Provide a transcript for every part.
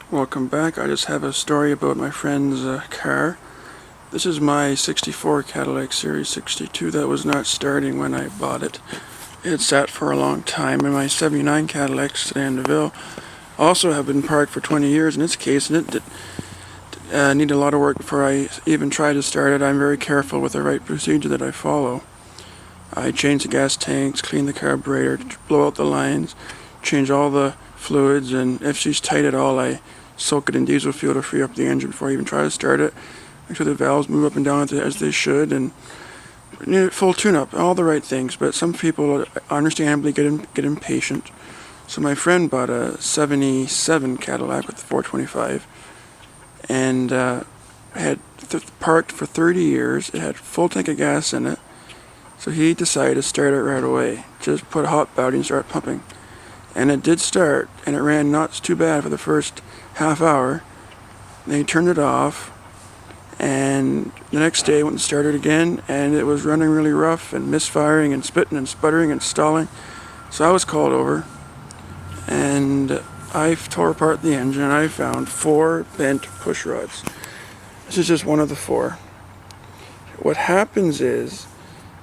Welcome back. I just have a story about my friend's car. This is my 64 Cadillac Series 62 that was not starting when I bought it. It had sat for a long time, and my 79 Cadillac Sedan DeVille also have been parked for 20 years in its case, and it needed a lot of work before I even tried to start it. I'm very careful with the right procedure that I follow. I change the gas tanks, clean the carburetor, blow out the lines, change all the fluids, and if she's tight at all, I soak it in diesel fuel to free up the engine before I even try to start it. Make sure the valves move up and down as they should, and need a full tune-up, all the right things. But some people understandably get impatient. So my friend bought a 77 Cadillac with the 425, and had parked for 30 years. It had a full tank of gas in it. So he decided to start it right away. Just put a hot body and start pumping. And it did start, and it ran not too bad for the first half hour. Then he turned it off, and the next day went and started again, and it was running really rough and misfiring and spitting and sputtering and stalling. So I was called over, and I tore apart the engine, and I found 4 bent push rods. This is just one of the 4. What happens is,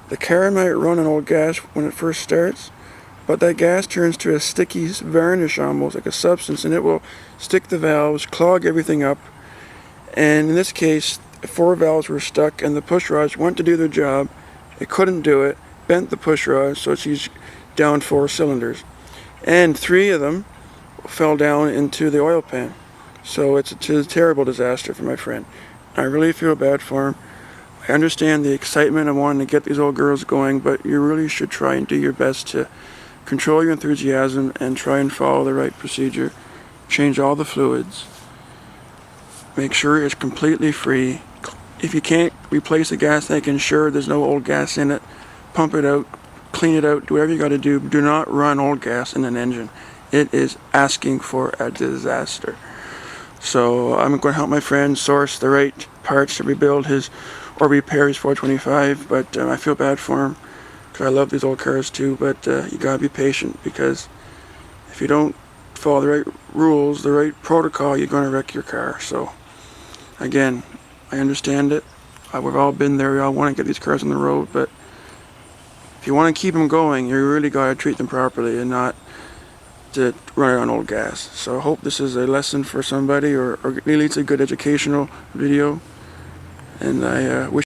the car might run on old gas when it first starts, but that gas turns to a sticky varnish, almost like a substance, and it will stick the valves, clog everything up. And in this case, 4 valves were stuck, and the push rods went to do their job. It couldn't do it, bent the push rods, so she's down 4 cylinders. And 3 of them fell down into the oil pan. So it's a terrible disaster for my friend. I really feel bad for him. I understand the excitement of wanting to get these old girls going, but you really should try and do your best to control your enthusiasm and try and follow the right procedure. Change all the fluids. Make sure it's completely free. If you can't replace the gas tank, ensure there's no old gas in it. Pump it out, clean it out, do whatever you got to do. Do not run old gas in an engine. It is asking for a disaster. So I'm going to help my friend source the right parts to rebuild his or repair his 425, but I feel bad for him because I love these old cars too. But you gotta be patient, because if you don't follow the right rules, the right protocol, you're going to wreck your car. So again, I understand it. We've all been there. We all want to get these cars on the road, but if you want to keep them going, you really got to treat them properly and not to run it on old gas. So I hope this is a lesson for somebody, or really it's a good educational video. And I wish